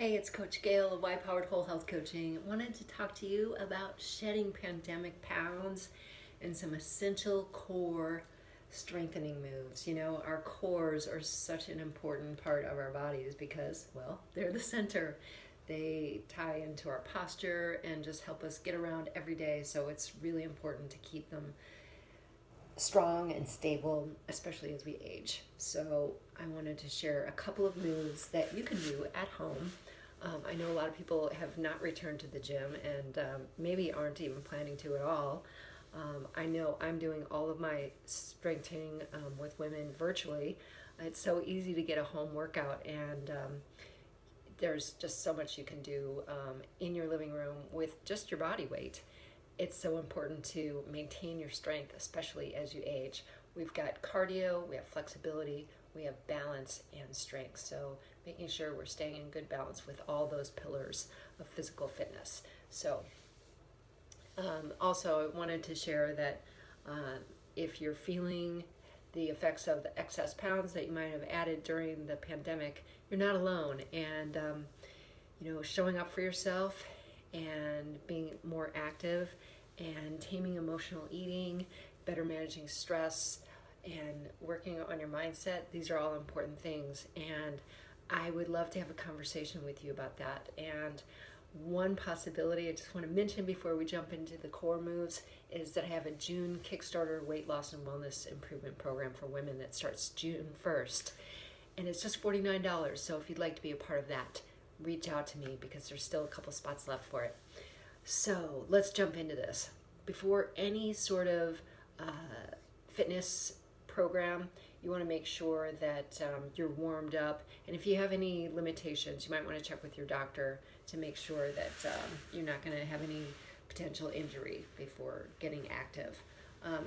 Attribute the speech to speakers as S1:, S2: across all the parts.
S1: Hey, it's Coach Gail of Y-Powered Whole Health Coaching. I wanted to talk to you about shedding pandemic pounds and some essential core strengthening moves. You know, our cores are such an important part of our bodies because, well, they're the center. They tie into our posture and just help us get around every day. So it's really important to keep them strong and stable, especially as we age. So I wanted to share a couple of moves that you can do at home. I know a lot of people have not returned to the gym and maybe aren't even planning to at all. I know I'm doing all of my strengthening with women virtually. It's so easy to get a home workout, and there's just so much you can do in your living room with just your body weight. It's so important to maintain your strength, especially as you age. We've got cardio, we have flexibility, we have balance and strength. So making sure we're staying in good balance with all those pillars of physical fitness. So also I wanted to share that if you're feeling the effects of the excess pounds that you might have added during the pandemic, you're not alone. And showing up for yourself and being more active and taming emotional eating, better managing stress, and working on your mindset, these are all important things. And I would love to have a conversation with you about that. And one possibility I just want to mention before we jump into the core moves is that I have a June Kickstarter weight loss and wellness improvement program for women that starts June 1st. And it's just $49. So if you'd like to be a part of that, reach out to me because there's still a couple spots left for it. So let's jump into this. Before any sort of fitness program, you want to make sure that you're warmed up. And if you have any limitations, you might want to check with your doctor to make sure that you're not going to have any potential injury before getting active.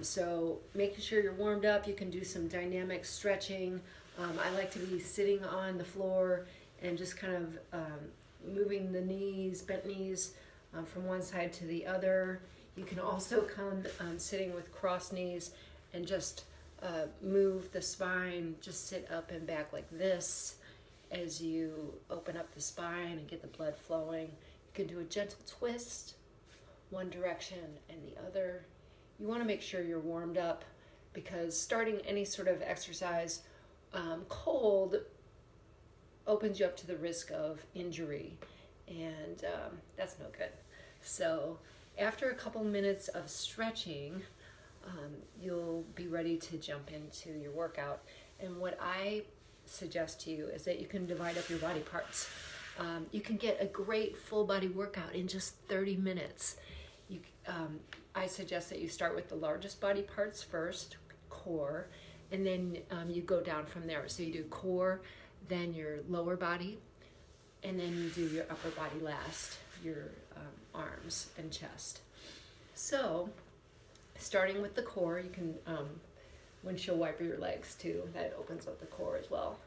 S1: So making sure you're warmed up, you can do some dynamic stretching. I like to be sitting on the floor and just kind of moving the knees, bent knees from one side to the other. You can also come sitting with crossed knees and just move the spine, just sit up and back like this as you open up the spine and get the blood flowing. You can do a gentle twist, one direction and the other. You want to make sure you're warmed up because starting any sort of exercise cold opens you up to the risk of injury, and that's no good. So after a couple minutes of stretching, you'll be ready to jump into your workout. And what I suggest to you is that you can divide up your body parts. You can get a great full body workout in just 30 minutes. I suggest that you start with the largest body parts first, core, and then you go down from there. So you do core, then your lower body, and then you do your upper body last, your arms and chest. So starting with the core, you can windshield wiper your legs too. That opens up the core as well.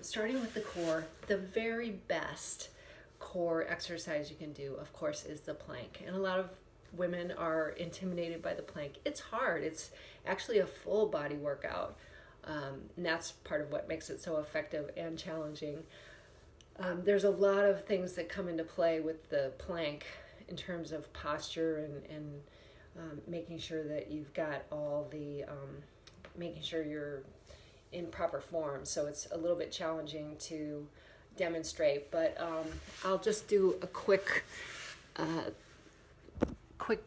S1: Starting with the core, the very best core exercise you can do, of course, is the plank. And a lot of women are intimidated by the plank. It's hard. It's actually a full body workout. And that's part of what makes it so effective and challenging. There's a lot of things that come into play with the plank in terms of posture and making sure that you've got all the, making sure you're in proper form. So it's a little bit challenging to demonstrate, but I'll just do a quick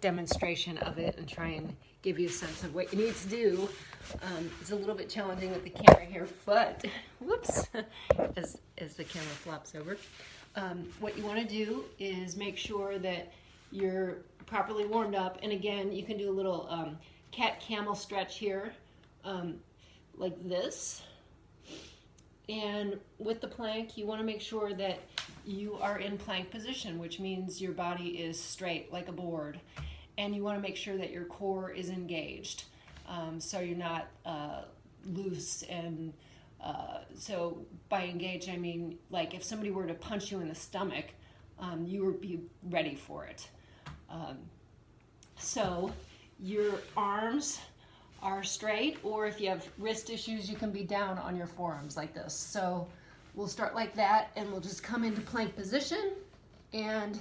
S1: demonstration of it and try and give you a sense of what you need to do. It's a little bit challenging with the camera here, but whoops, as the camera flops over. What you want to do is make sure that you're properly warmed up. And again, you can do a little camel stretch here, like this. And with the plank, you want to make sure that you are in plank position, which means your body is straight like a board. And you want to make sure that your core is engaged. So you're not loose. And so by engaged, I mean, like if somebody were to punch you in the stomach, you would be ready for it. So your arms are straight, or if you have wrist issues, you can be down on your forearms like this. So we'll start like that, and we'll just come into plank position, and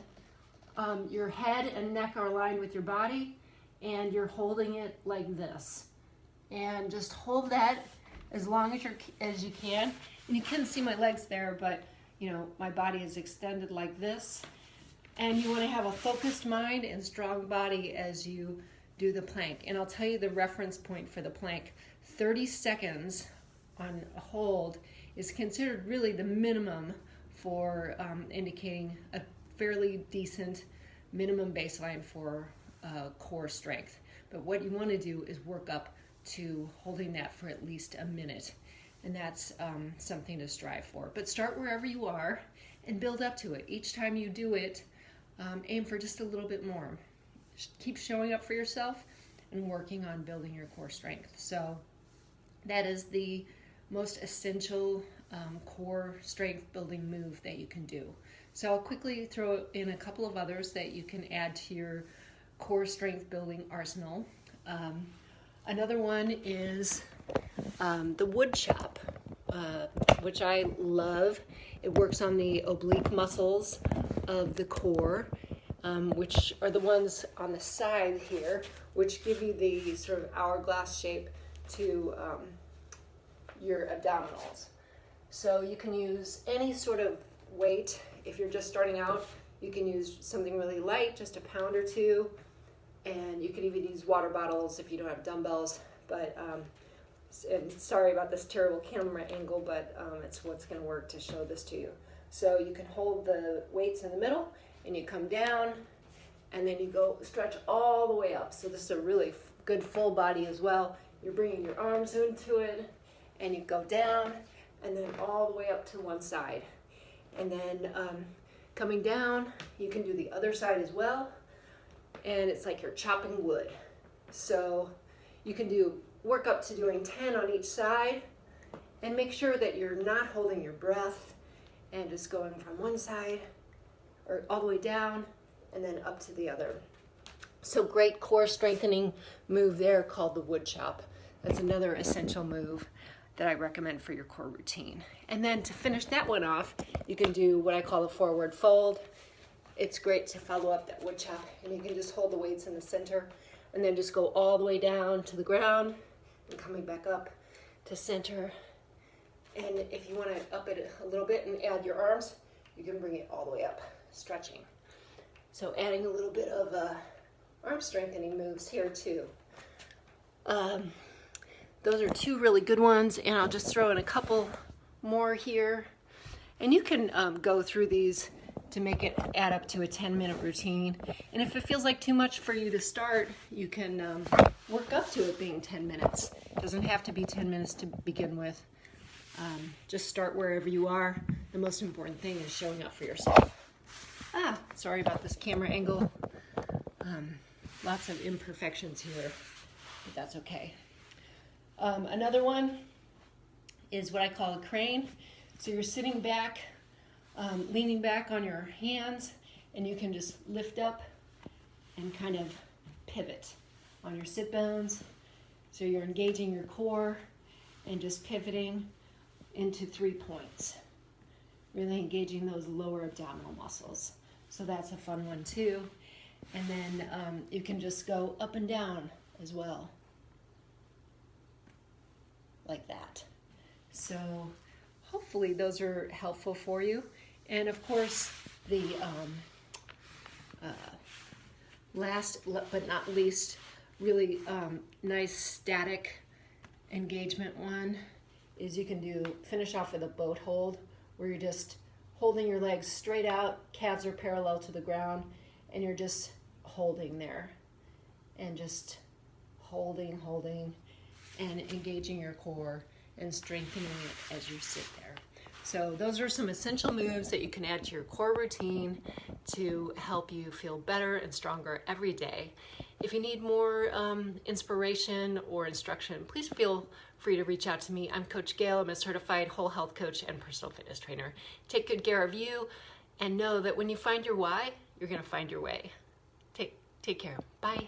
S1: your head and neck are aligned with your body, and you're holding it like this. And just hold that as long as you can. And you can see my legs there, but you know, my body is extended like this. And you want to have a focused mind and strong body as you do the plank. And I'll tell you the reference point for the plank. 30 seconds on a hold is considered really the minimum for indicating a fairly decent minimum baseline for core strength. But what you want to do is work up to holding that for at least a minute. And that's something to strive for. But start wherever you are and build up to it. Each time you do it, aim for just a little bit more. Keep showing up for yourself and working on building your core strength. So that is the most essential core strength building move that you can do. So I'll quickly throw in a couple of others that you can add to your core strength building arsenal. Another one is the wood chop, which I love. It works on the oblique muscles of the core, which are the ones on the side here, which give you the sort of hourglass shape to your abdominals. So you can use any sort of weight. If you're just starting out, you can use something really light, just a pound or two, and you can even use water bottles if you don't have dumbbells. But and sorry about this terrible camera angle, but it's what's going to work to show this to you. So you can hold the weights in the middle, and you come down, and then you go stretch all the way up. So this is a really good full body as well. You're bringing your arms into it, and you go down, and then all the way up to one side. And then coming down, you can do the other side as well, and it's like you're chopping wood. So you can work up to doing 10 on each side, and make sure that you're not holding your breath and just going from one side or all the way down and then up to the other. So great core strengthening move there called the wood chop. That's another essential move that I recommend for your core routine. And then to finish that one off, you can do what I call the forward fold. It's great to follow up that wood chop, and you can just hold the weights in the center and then just go all the way down to the ground and coming back up to center. And if you want to up it a little bit and add your arms, you can bring it all the way up, stretching. So adding a little bit of arm strengthening moves here too. Those are two really good ones, and I'll just throw in a couple more here. And you can go through these to make it add up to a 10-minute routine. And if it feels like too much for you to start, you can work up to it being 10 minutes. It doesn't have to be 10 minutes to begin with. Just start wherever you are. The most important thing is showing up for yourself. Sorry about this camera angle. Lots of imperfections here, but that's okay. Another one is what I call a crane. So you're sitting back, leaning back on your hands, and you can just lift up and kind of pivot on your sit bones. So you're engaging your core and just pivoting into 3 points, really engaging those lower abdominal muscles. So that's a fun one too. And then you can just go up and down as well, like that. So hopefully those are helpful for you. And of course, the last but not least, really nice static engagement one is you can finish off with a boat hold, where you're just holding your legs straight out, calves are parallel to the ground, and you're just holding there, and just holding, and engaging your core and strengthening it as you sit there. So those are some essential moves that you can add to your core routine to help you feel better and stronger every day. If you need more inspiration or instruction, please feel free to reach out to me. I'm Coach Gail. I'm a certified whole health coach and personal fitness trainer. Take good care of you, and know that when you find your why, you're going to find your way. Take care. Bye.